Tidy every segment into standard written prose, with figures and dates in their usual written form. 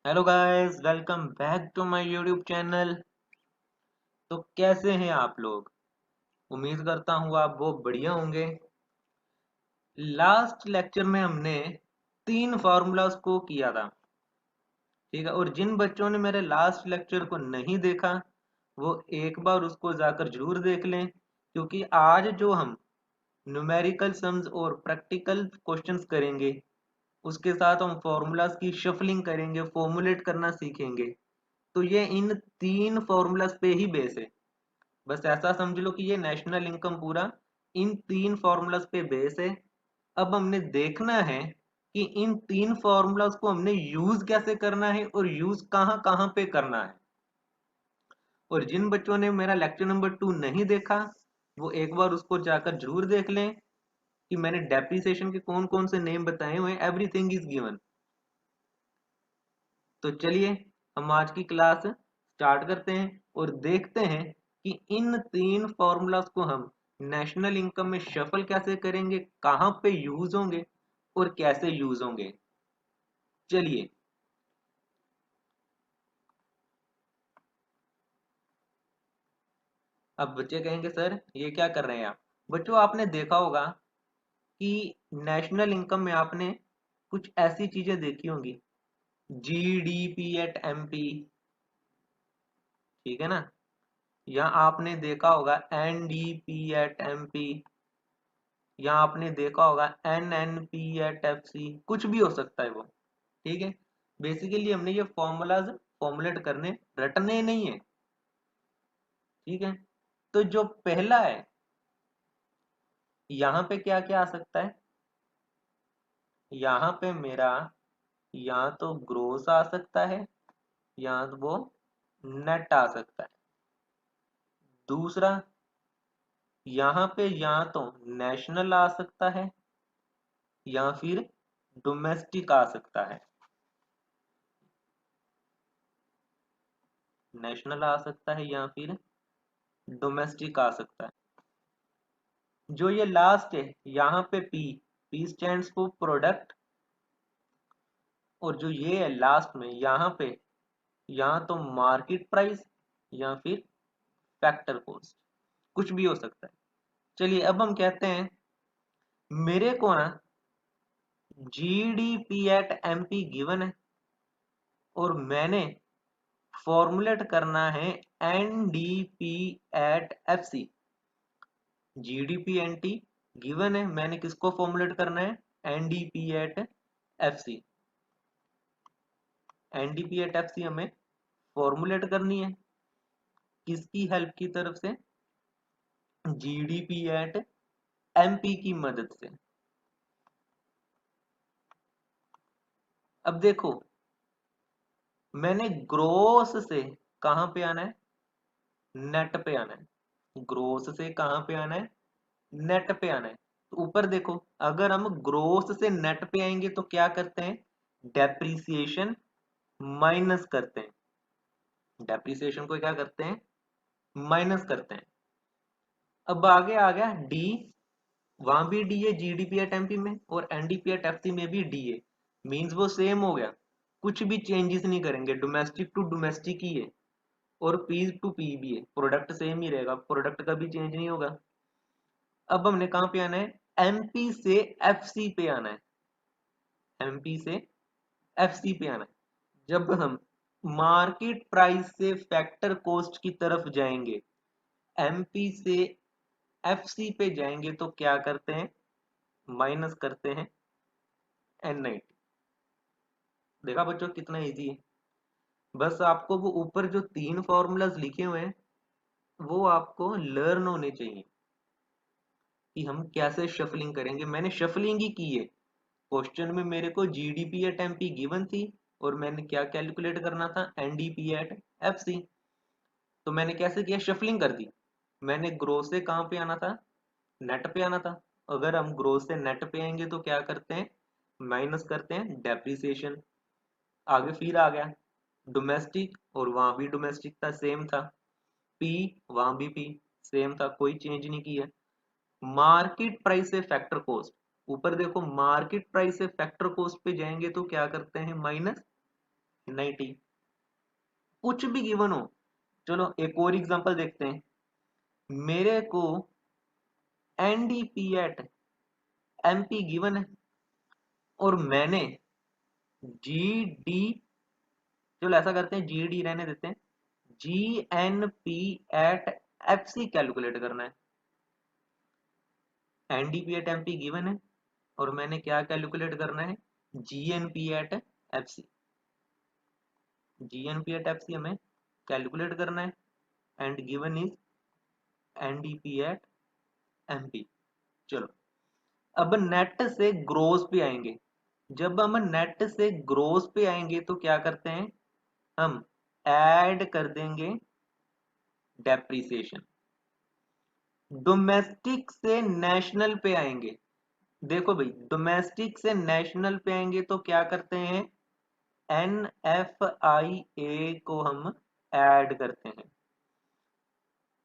Hello guys, welcome back to my YouTube channel. तो कैसे हैं आप लोग? उम्मीद करता हूँ आप वो बढ़िया होंगे। लास्ट लेक्चर में हमने तीन फार्मूलाज को किया था, ठीक है। और जिन बच्चों ने मेरे लास्ट लेक्चर को नहीं देखा वो एक बार उसको जाकर जरूर देख लें, क्योंकि आज जो हम न्यूमेरिकल सम्स और प्रैक्टिकल क्वेश्चंस करेंगे उसके साथ हम फॉर्मूलाज की शफलिंग करेंगे, फॉर्मुलेट करना सीखेंगे। तो ये इन तीन फॉर्मूलाज पे ही बेस है। बस ऐसा समझ लो कि ये नेशनल इनकम पूरा इन तीन फॉर्मूलाज पे बेस है। अब हमने देखना है कि इन तीन फॉर्मूलाज को हमने यूज कैसे करना है और यूज कहाँ कहाँ पे करना है। और जिन बच्चों ने मेरा लेक्चर नंबर 2 नहीं देखा वो एक बार उसको जाकर जरूर देख लें कि मैंने डेप्रिसिएशन के कौन कौन से नेम बताए हुए हैं। Everything is given. तो चलिए हम आज की क्लास स्टार्ट करते हैं और देखते हैं कि इन तीन फॉर्मूलाज को हम नेशनल इनकम में शफल कैसे करेंगे, कहाँ पे यूज होंगे और कैसे यूज होंगे। चलिए। अब बच्चे कहेंगे सर ये क्या कर रहे हैं आप? बच्चों आपने देखा होगा कि नेशनल इनकम में आपने कुछ ऐसी चीजें देखी होंगी, जीडीपी एट एमपी, ठीक है ना। या आपने देखा होगा एनडीपी एट एमपी, या आपने देखा होगा एनएनपी एट एफसी, कुछ भी हो सकता है वो, ठीक है। बेसिकली हमने ये फॉर्मूलाज फॉर्मुलेट करने, रटने नहीं है, ठीक है। तो जो पहला है, यहाँ पे क्या क्या आ सकता है? यहाँ पे मेरा या तो ग्रोस आ सकता है या तो वो नेट आ सकता है। दूसरा, यहाँ पे या तो नेशनल आ सकता है या फिर डोमेस्टिक आ सकता है। नेशनल आ सकता है या फिर डोमेस्टिक आ सकता है। जो ये लास्ट है यहाँ पे P, P stands for product. और जो ये है लास्ट में यहाँ पे, या तो मार्केट प्राइस या फिर फैक्टर कॉस्ट, कुछ भी हो सकता है। चलिए अब हम कहते हैं मेरे को ना जीडीपी एट एमपी गिवन है और मैंने फॉर्मुलेट करना है NDP at FC. GDP NT given है, मैंने किसको फॉर्मुलेट करना है? NDP at FC. NDP at FC हमें फॉर्मुलेट करनी है किसकी हेल्प की तरफ से? जीडीपी एट एमपी की मदद से। अब देखो, मैंने ग्रोस से कहां पे आना है? नेट पे आना है। ग्रोस से कहां पे आना है? नेट पे आना है। तो ऊपर देखो, अगर हम ग्रोस से नेट पे आएंगे तो क्या करते हैं? डेप्रिसिएशन माइनस करते हैं। डेप्रिसिएशन को क्या करते हैं? माइनस करते हैं। अब आगे आ गया डी, वहां भी डी है जीडीपी एट एमपी में, और एनडीपी एट एफसी में भी डी है। मींस वो सेम हो गया, कुछ भी चेंजेस नहीं करेंगे, डोमेस्टिक टू डोमेस्टिक ही है। और पी टू पी भी है, प्रोडक्ट सेम ही रहेगा, प्रोडक्ट का भी चेंज नहीं होगा। अब हमने कहां पे आना है? एमपी से एफसी पे आना है। एमपी से एफसी पे आना है। जब हम मार्केट प्राइस से फैक्टर कॉस्ट की तरफ जाएंगे, एमपी से एफसी पे जाएंगे तो क्या करते हैं? माइनस करते हैं N90। देखा बच्चों कितना इजी है। बस आपको वो ऊपर जो तीन फॉर्मूलाज लिखे हुए हैं वो आपको लर्न होने चाहिए कि हम कैसे शफलिंग करेंगे। मैंने शफलिंग ही की है। क्वेश्चन में मेरे को जीडीपी एट एमपी गिवन थी और मैंने क्या कैलकुलेट करना था? NDP at FC. तो मैंने कैसे किया? शफलिंग कर दी। मैंने ग्रोस से कहाँ पे आना था? नेट पे आना था। अगर हम ग्रोस से नेट पे आएंगे तो क्या करते हैं? माइनस करते हैं डेप्रिसिएशन। आगे फिर आ गया डोमेस्टिक, और वहां भी डोमेस्टिक था, सेम था। पी, वहां भी पी सेम था, कोई चेंज नहीं किया। मार्केट प्राइस से फैक्टर कॉस्ट, ऊपर देखो मार्केट प्राइस से फैक्टर कॉस्ट पे जाएंगे तो क्या करते हैं? माइनस NIT, कुछ भी गिवन हो। चलो एक और एग्जांपल देखते हैं। मेरे को NDP एट MP गिवन है और मैंने GD, चलो ऐसा करते हैं GD रहने देते हैं, GNP एट FC कैलकुलेट करना है। NDP एट MP गिवन है और मैंने क्या कैलकुलेट करना है, GNP at FC। GNP at FC हमें कैलकुलेट करना है and given is NDP at MP। चलो अब नेट से ग्रोस पे आएंगे। जब हम नेट से ग्रोस पे आएंगे तो क्या करते हैं, हम ऐड कर देंगे डेप्रिसिएशन। डोमेस्टिक से नेशनल पे आएंगे। देखो भाई, डोमेस्टिक से नेशनल पे आएंगे तो क्या करते हैं, NFIA को हम ऐड करते हैं।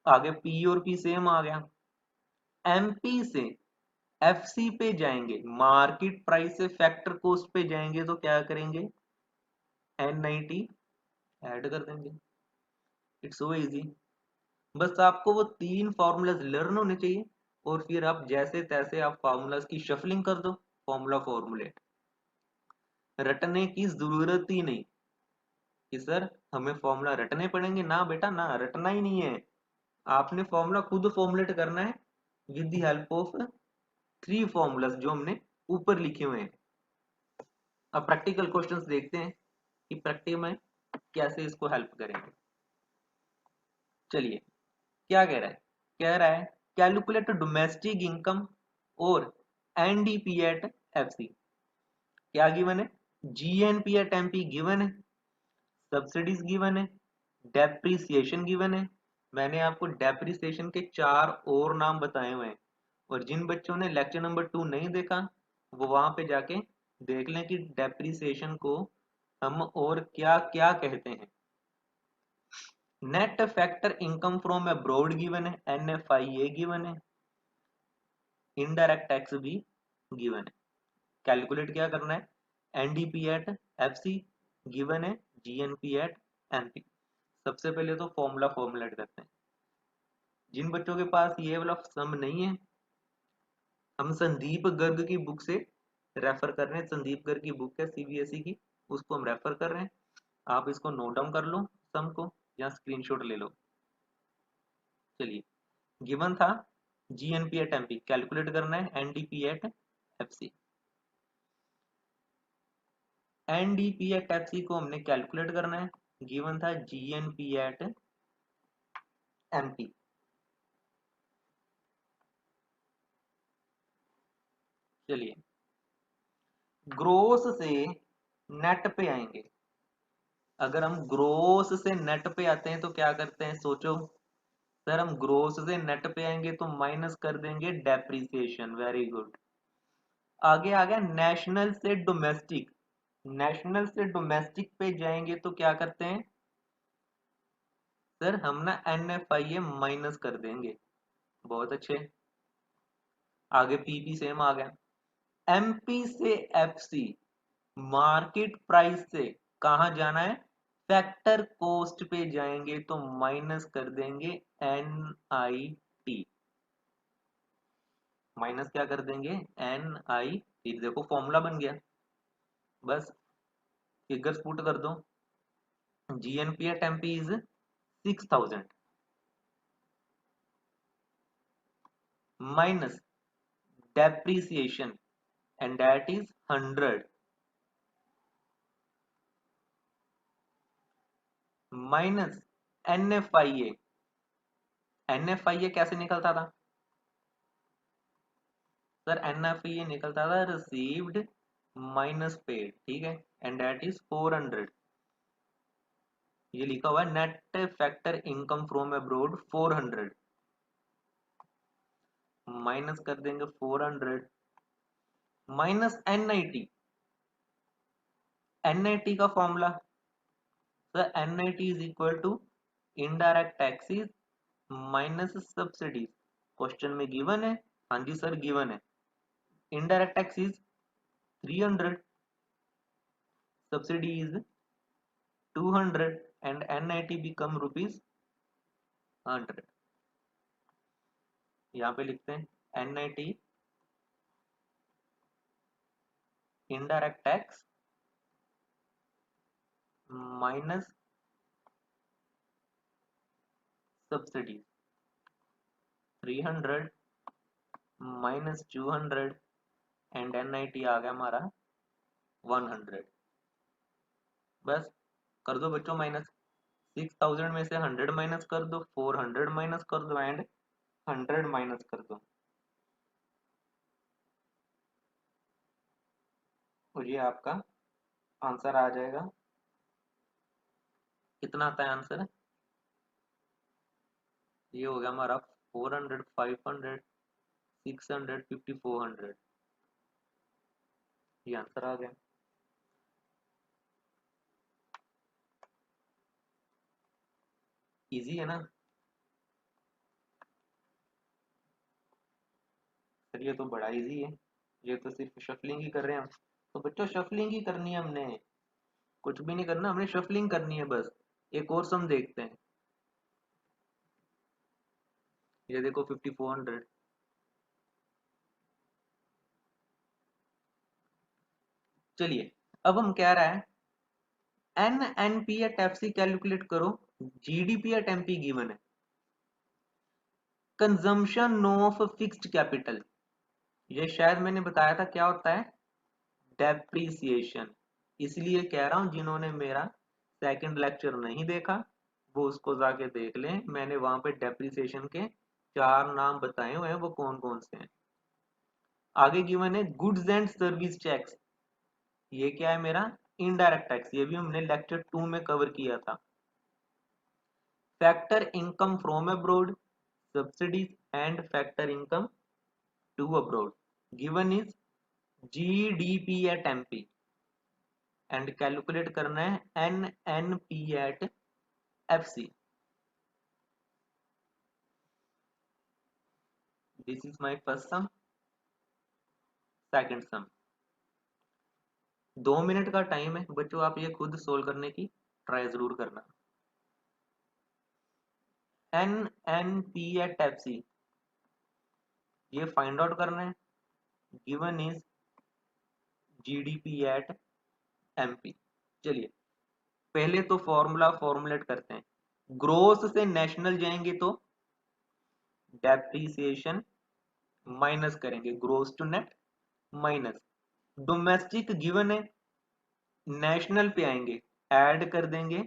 आगे P और P सेम आ गया। MP से FC पे जाएंगे, मार्केट प्राइस से फैक्टर कॉस्ट पे जाएंगे तो क्या करेंगे, NIT ऐड कर देंगे। It's so easy. बस आपको वो 3 फॉर्मूलाज लर्न होने चाहिए और फिर आप जैसे तैसे आप फॉर्मूलाज की शफलिंग कर दो। फॉर्मूला फॉर्मूलेट रटने की जरूरत ही नहीं कि सर हमें फॉर्मूला रटने पड़ेंगे, ना बेटा ना, रटना ही नहीं है। आपने फॉर्मूला खुद फॉर्मुलेट करना है with the help of 3 formulas जो हमने ऊपर लिखे हुए हैं। अब प्रैक्टिकल क्वेश्चंस देखते हैं कि प्रैक्टिकल में कैसे इसको हेल्प करेंगे। चलिए क्या कह रहा है, कह रहा है कैलकुलेट डोमेस्टिक इनकम और NDP एट FC। क्या गिवन है, GNP एट MP गिवन है, सब्सिडीज गिवन है, डेप्रिसिएशन गिवन है। मैंने आपको डेप्रिसिएशन के 4 और नाम बताए हुए हैं और जिन बच्चों ने लेक्चर नंबर 2 नहीं देखा वो वहां पे जाके देख लें कि डेप्रिसिएशन को हम और क्या क्या कहते हैं। Net factor income from abroad given है, NFIA गिवन है, इनडायरेक्ट टैक्स भी गिवन है। कैलकुलेट क्या करना है, NDP एट FC गिवन है, GNP एट MP। सबसे पहले तो फॉर्मूला फॉर्मुलेट करते हैं। जिन बच्चों के पास ये वाला सम नहीं है, हम संदीप गर्ग की बुक से रेफर कर रहे हैं। संदीप गर्ग की बुक है CBSE की, उसको हम रेफर कर रहे हैं। आप इसको नोट डाउन कर लो सम को या स्क्रीनशॉट ले लो। चलिए गिवन था GNP एट MP, कैलकुलेट करना है NDP at FC। NDP at FC को हमने कैलकुलेट करना है, गिवन था GNP एट MP। चलिए ग्रोस से नेट पे आएंगे। अगर हम ग्रोस से नेट पे आते हैं तो क्या करते हैं, सोचो सर हम ग्रोस से नेट पे आएंगे तो माइनस कर देंगे डेप्रिसिएशन। Very good. आगे आ गया नेशनल से डोमेस्टिक। नेशनल से डोमेस्टिक पे जाएंगे तो क्या करते हैं सर, हम ना NFIA माइनस कर देंगे। बहुत अच्छे। आगे PP सेम आ गया। MP से FC मार्केट प्राइस से कहा जाना है, फैक्टर कॉस्ट पे जाएंगे तो माइनस कर देंगे NIT। माइनस क्या कर देंगे, NIT। देखो फॉर्मूला बन गया। बस फिगर्स पुट कर दो। GNP at MP is 6000 minus depreciation and that is 100 minus NFIA। NFIA कैसे निकलता था सर, NFIA निकलता था रिसीव्ड माइनस पेड, ठीक है, एंड दैट इज 400। ये लिखा हुआ है net factor income from abroad 400, minus कर देंगे 400 माइनस NIT। NIT का formula sir, NIT is equal to indirect taxes minus subsidies. Question में गिवन है, हाँ जी सर गिवन है। Indirect tax is 300, subsidy is 200 and NIT become rupees 100। यहाँ पे लिखते हैं NIT indirect tax minus subsidy 300 minus 200 and NIT आ गया हमारा 100। बस कर दो बच्चों माइनस, 6000 में से 100 माइनस कर दो, 400 माइनस कर दो एंड 100 माइनस कर दो, और ये आपका आंसर आ जाएगा। कितना आता है आंसर? ये हो गया हमारा 400, 500, 650, 400। ये आंसर आ गया। इजी है ना सर? ये तो बड़ा इजी है, ये तो सिर्फ शफलिंग ही कर रहे हैं हम। तो बच्चों शफलिंग ही करनी है हमने, कुछ भी नहीं करना, हमने शफलिंग करनी है बस। एक और सम देखते हैं, ये देखो 5400। चलिए अब हम कह रहा है NNP या टैप्सी कैलकुलेट करो, GDP या टेम्पी गिवन है, कंजम्पशन ऑफ फिक्स्ड कैपिटल, ये शायद मैंने बताया था क्या होता है, डेप्रीसिएशन। इसलिए कह रहा हूं जिन्होंने मेरा सेकंड लेक्चर नहीं देखा वो उसको जाके देख लें, मैंने वहां पे डेप्रीसिएशन के 4 नाम बताए हुए हैं, वो कौन कौन से हैं। आगे गिवन है गुड्स एंड सर्विस टैक्स, ये क्या है मेरा, इनडायरेक्ट टैक्स, ये भी हमने लेक्चर 2 में कवर किया था। Factor income from abroad, subsidies and factor income to abroad, given is GDP at MP and calculate करना है NNP at FC। This is my first sum. Second sum 2 minute का time है बच्चों, आप ये खुद सोल्व करने की ट्राई जरूर करना। NNP एट FC ये फाइंड आउट करना है, given is GDP at MP। चलिए पहले तो फॉर्मूला फॉर्मुलेट करते हैं, ग्रोस से नेशनल जाएंगे तो डेप्रीसिएशन माइनस करेंगे, gross to net minus, domestic given है, नेशनल पे आएंगे ऐड कर देंगे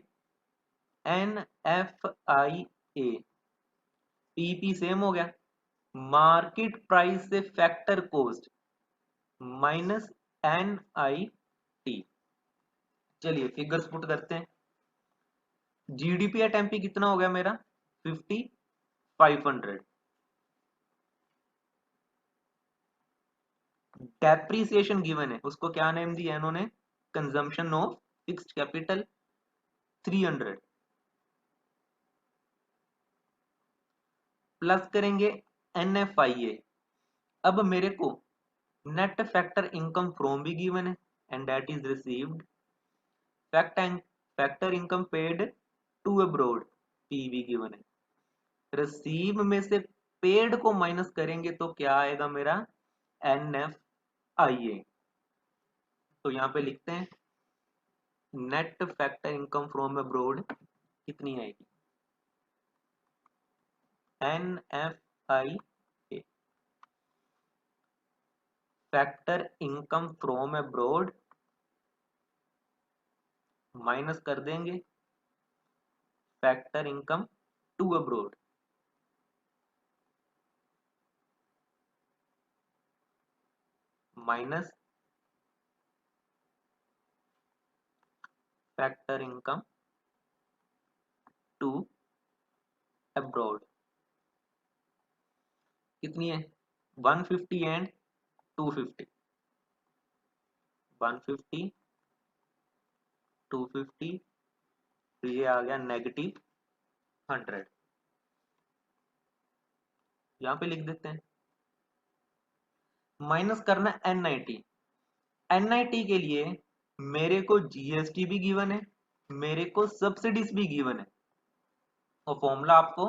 NFIA, PP सेम हो गया, मार्केट प्राइस से फैक्टर कोस्ट माइनस NIT। चलिए फिगर्स पुट करते हैं, GDP एट MP कितना हो गया मेरा 5500, डेप्रीसिएशन गिवन है, उसको क्या नेम दिया इन्होंने, consumption of fixed capital 300, plus करेंगे NFIA। अब मेरे को नेट फैक्टर इनकम फ्रॉम भी गिवन है and that is received, factor income paid to abroad P भी गिवन है, रिसीव में से पेड को माइनस करेंगे तो क्या आएगा मेरा NFIA। तो यहाँ पे लिखते हैं net factor income from abroad कितनी आएगी, NFIA factor income from abroad minus कर देंगे factor income to abroad, minus factor income to abroad. कितनी है 150 एंड 250, 150 250, तो ये आ गया -100। यहाँ पे लिख देते हैं, माइनस करना NIT, NIT के लिए मेरे को GST भी गिवन है मेरे को सब्सिडीज भी गिवन है, और फॉर्मूला आपको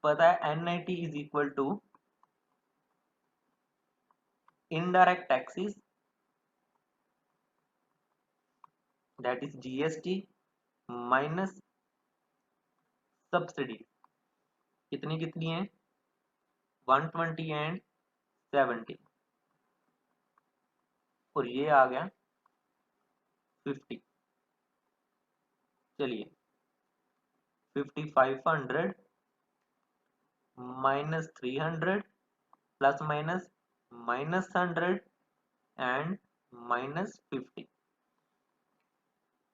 पता है, NIT is equal to indirect taxes, that is GST minus subsidy. कितनी कितनी है? 120 एंड 70, और ये आ गया 50। चलिए 5500 minus 300 plus minus minus 100 and minus 50।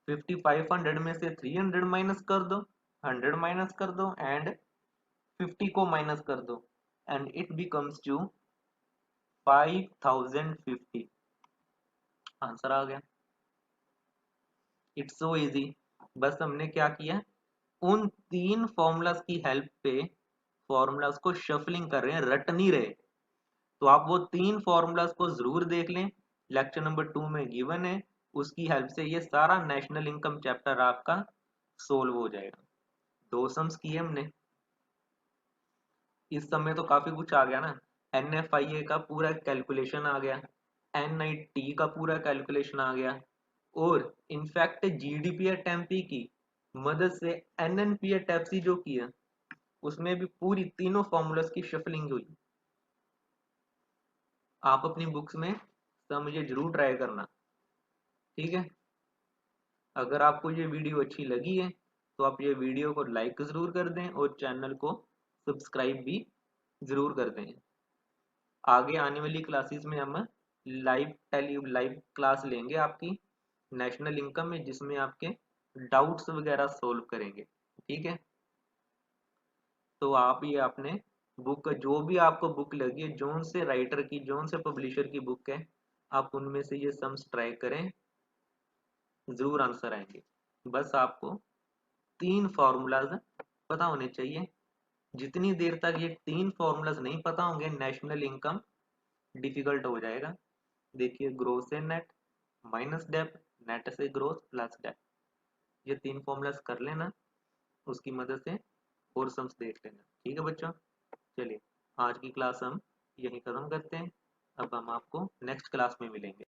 5500 में से 300 माइनस कर दो, 100 माइनस कर दो एंड 50 को माइनस कर दो, and it becomes two 5050। Answer आ गया। It's so easy. बस हमने क्या किया, उन तीन फॉर्मूलाज की हेल्प पे फॉर्मूलाज को शफलिंग कर रहे हैं, रट नहीं रहे। तो आप वो तीन फॉर्मूलाज को जरूर देख लें, लेक्चर नंबर 2 में गिवन है। उसकी हेल्प से ये सारा नेशनल इनकम चैप्टर आपका सोल्व हो जाएगा। दो सम्स किए हमने। इस समय तो काफी कुछ आ गया ना, NFIA का पूरा कैलकुलेशन आ गया, NIT का पूरा कैलकुलेशन आ गया, और इनफैक्ट GDP टेम्पी की मदद से NNP टैप्सी जो किया, उसमें भी पूरी तीनों फॉर्मूलाज की शफलिंग हुई। आप अपनी बुक्स में सब मुझे जरूर ट्राई करना, ठीक है। अगर आपको ये वीडियो अच्छी लगी है तो आप ये वीडियो को लाइक जरूर कर दें और चैनल को सब्सक्राइब भी जरूर कर दें। आगे आने वाली क्लासेस में हम लाइव क्लास लेंगे आपकी नेशनल इनकम में, जिसमें आपके डाउट्स वगैरह सोल्व करेंगे, ठीक है। तो आप ये आपने बुक, जो भी आपको बुक लगी है, जोन से राइटर की, जोन से पब्लिशर की बुक है, आप उनमें से ये सम्स ट्राई करें, जरूर आंसर आएंगे। बस आपको तीन फॉर्मूलाज पता होने चाहिए। जितनी देर तक ये तीन फॉर्मूलाज नहीं पता होंगे, नेशनल इनकम डिफिकल्ट हो जाएगा। देखिए, ग्रोथ से नेट माइनस डेप्थ, नेट से ग्रोथ प्लस डेप्थ, ये तीन फॉर्मूलाज कर लेना, उसकी मदद से और सम्स देख लेना, ठीक है बच्चों। चलिए, आज की क्लास हम यहीं खत्म करते हैं। अब हम आपको नेक्स्ट क्लास में मिलेंगे।